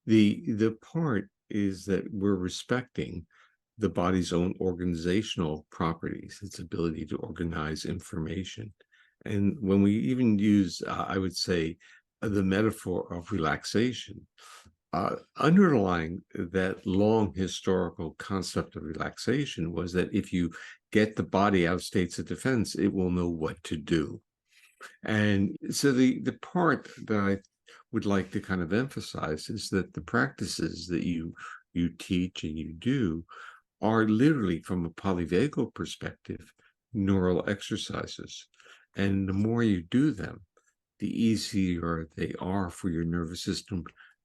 The part is that we're respecting the body's own organizational properties, its ability to organize information. And when we even use, I would say, the metaphor of relaxation, underlying that long historical concept of relaxation was that if you get the body out of states of defense, it will know what to do. And so the part that I would like to kind of emphasize is that the practices that you teach and you do are literally, from a polyvagal perspective, neural exercises. And the more you do them, the easier they are for your nervous system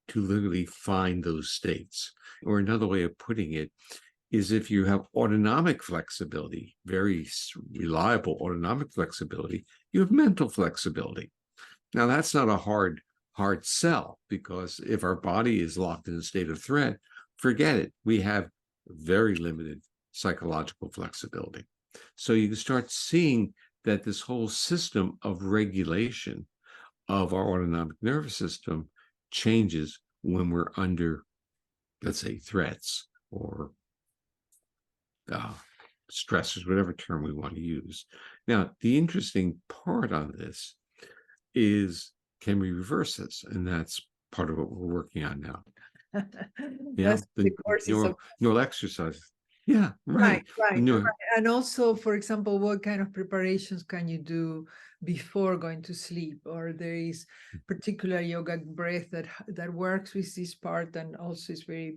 to literally find those states. Or another way of putting it is, if you have autonomic flexibility, very reliable autonomic flexibility, you have mental flexibility. Now, that's not a hard sell, because if our body is locked in a state of threat, forget it. We have very limited psychological flexibility. So you can start seeing that this whole system of regulation of our autonomic nervous system changes when we're under, let's say, threats or stressors, whatever term we want to use. Now, the interesting part on this is, can we reverse this? And that's part of what we're working on now. Yeah, the neural exercises. Yeah, right. Right. And also, for example, what kind of preparations can you do before going to sleep? Or there is particular yoga breath that works with this part, and also is very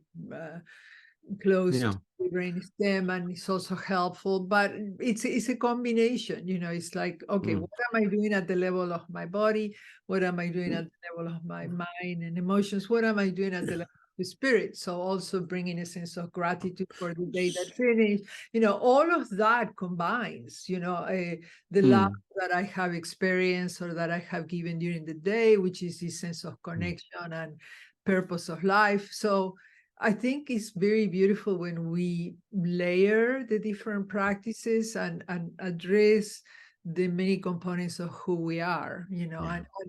close to the brain stem, and it's also helpful. But it's a combination, it's like, okay, what am I doing at the level of my body? What am I doing at the level of my mind and emotions? What am I doing at the level the spirit? So also bringing a sense of gratitude for the day that finished, all of that combines, the love that I have experienced or that I have given during the day, which is this sense of connection and purpose of life. So I think it's very beautiful when we layer the different practices and address the many components of who we are,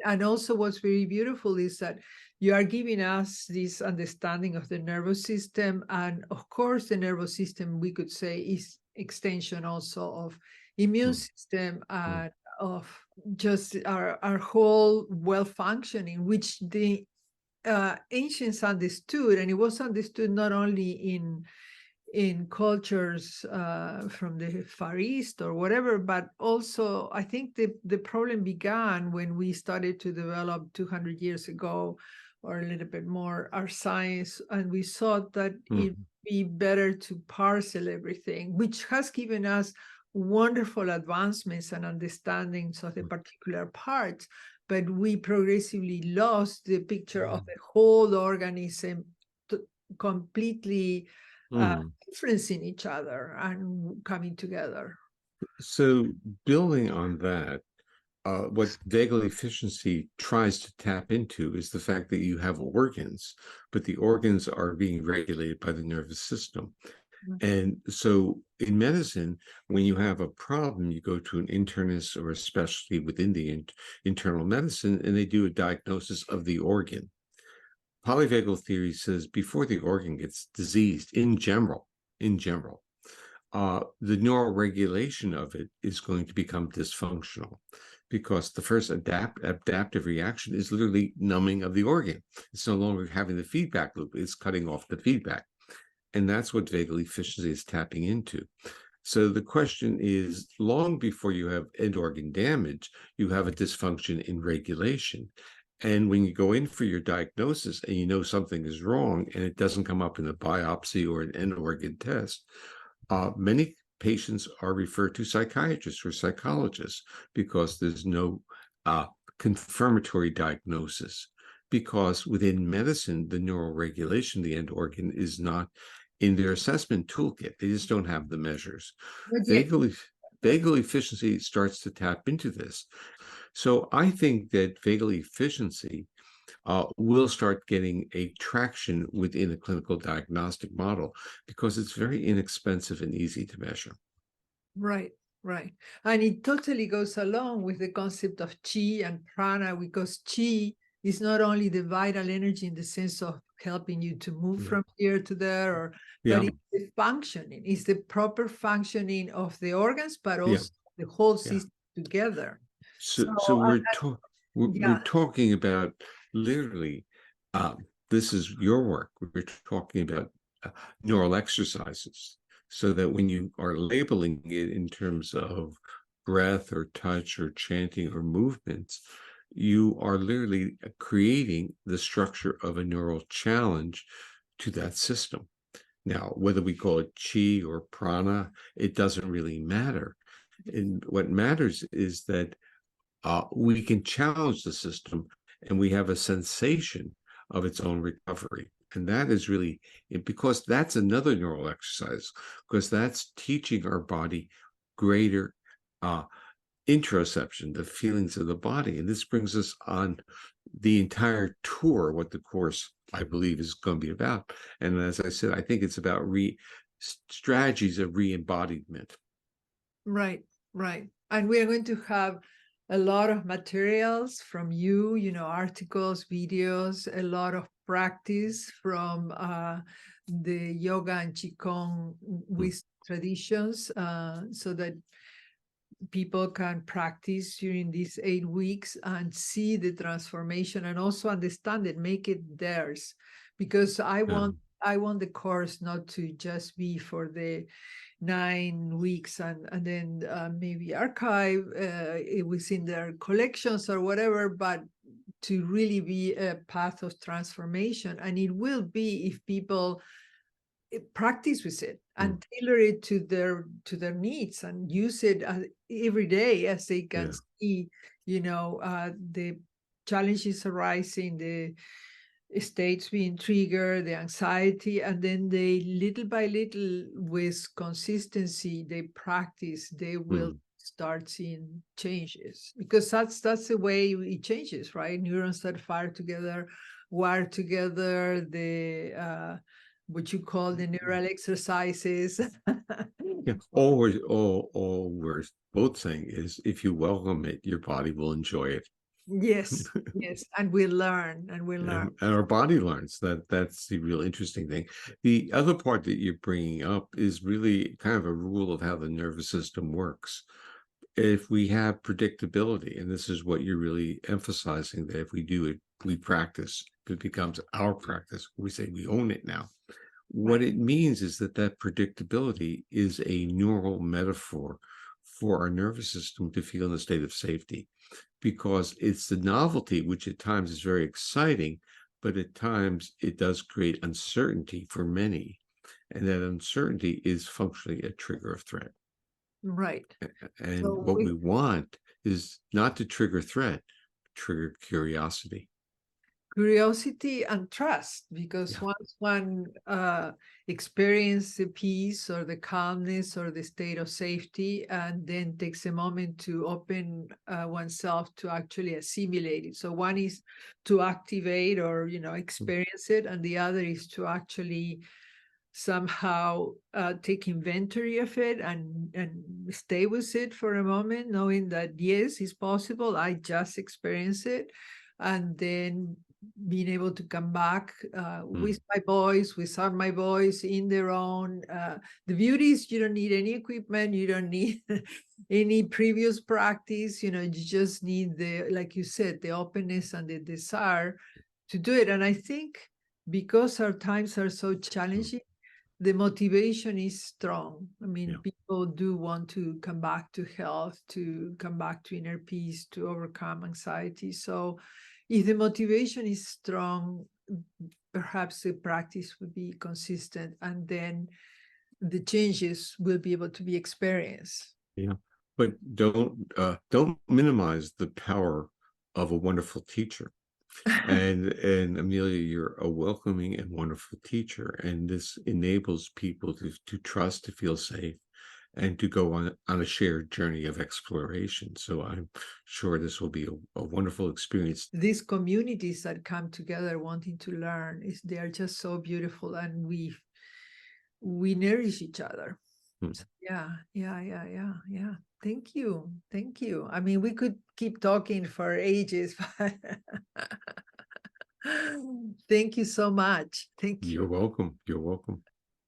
and also what's very beautiful is that you are giving us this understanding of the nervous system. And of course, the nervous system, we could say, is extension also of immune system and of just our whole well-functioning, which the ancients understood, and it was understood not only in cultures from the Far East or whatever, but also I think the problem began when we started to develop 200 years ago or a little bit more our science, and we thought that it'd be better to parcel everything, which has given us wonderful advancements and understandings of the particular parts. But we progressively lost the picture of the whole organism, completely influencing each other and coming together. So building on that, what vagal efficiency tries to tap into is the fact that you have organs, but the organs are being regulated by the nervous system. And so in medicine, when you have a problem, you go to an internist or a specialty within the internal medicine, and they do a diagnosis of the organ. Polyvagal theory says before the organ gets diseased, in general, the neural regulation of it is going to become dysfunctional, because the first adaptive reaction is literally numbing of the organ. It's no longer having the feedback loop, it's cutting off the feedback. And that's what vagal efficiency is tapping into. So the question is, long before you have end organ damage, you have a dysfunction in regulation. And when you go in for your diagnosis and you know something is wrong and it doesn't come up in a biopsy or an end organ test, many patients are referred to psychiatrists or psychologists because there's no confirmatory diagnosis. Because within medicine, the neural regulation, the end organ, is not in their assessment toolkit. They just don't have the measures. Vagal efficiency starts to tap into this. So I think that vagal efficiency will start getting a traction within a clinical diagnostic model because it's very inexpensive and easy to measure. Right. And it totally goes along with the concept of Qi and Prana, because Qi it's not only the vital energy in the sense of helping you to move from here to there, or but Yeah. it's the functioning, it's the proper functioning of the organs, but Yeah. also the whole Yeah. system together. So we're Yeah, talking about literally, this is your work. We're talking about neural exercises, so that when you are labeling it in terms of breath or touch or chanting or movements, you are literally creating the structure of a neural challenge to that system. Now, whether we call it chi or prana, it doesn't really matter. And what matters is that we can challenge the system and we have a sensation of its own recovery. And that is really because that's another neural exercise, because that's teaching our body greater interoception, the feelings of the body. And this brings us on the entire tour, what the course, I believe, is going to be about. And as I said, I think it's about strategies of re-embodiment. right, right. And we are going to have a lot of materials from you, articles, videos, a lot of practice from the yoga and Qigong with traditions, so that people can practice during these 8 weeks and see the transformation and also understand it, make it theirs. Because I want the course not to just be for the 9 weeks and then maybe archive it within their collections or whatever, but to really be a path of transformation. And it will be if people practice with it and tailor it to their needs and use it every day as they can see, the challenges arising, the states being triggered, the anxiety, and then they little by little, with consistency, they practice, they will start seeing changes, because that's the way it changes, right? Neurons that fire together, wire together, the what you call the neural exercises. Yeah, all we're both saying is if you welcome it, your body will enjoy it. Yes, yes, and we learn, and we learn. And our body learns that's the real interesting thing. The other part that you're bringing up is really kind of a rule of how the nervous system works. If we have predictability, and this is what you're really emphasizing, that if we do it, we practice, it becomes our practice. We say we own it now. What it means is that predictability is a neural metaphor for our nervous system to feel in a state of safety, because it's the novelty, which at times is very exciting, but at times it does create uncertainty for many. And that uncertainty is functionally a trigger of threat. Right. And So what we want is not to trigger threat, trigger curiosity. Curiosity and trust, because once one experiences the peace or the calmness or the state of safety, and then takes a moment to open oneself to actually assimilate it. So one is to activate or experience it, and the other is to actually somehow take inventory of it and stay with it for a moment, knowing that yes, it's possible, I just experienced it, and then being able to come back with my voice, without my voice, in their own. The beauty is you don't need any equipment, you don't need any previous practice, you just need like you said, the openness and the desire to do it. And I think because our times are so challenging, the motivation is strong. I mean, people do want to come back to health, to come back to inner peace, to overcome anxiety. So if the motivation is strong, perhaps the practice would be consistent, and then the changes will be able to be experienced. Yeah, but don't minimize the power of a wonderful teacher. And Amelia, you're a welcoming and wonderful teacher, and this enables people to trust, to feel safe, and to go on a shared journey of exploration. So I'm sure this will be a wonderful experience. These communities that come together wanting to learn, they are just so beautiful, and we nourish each other. So, yeah. Thank you. I mean, we could keep talking for ages, but Thank you so much. Thank you. You're welcome. You're welcome.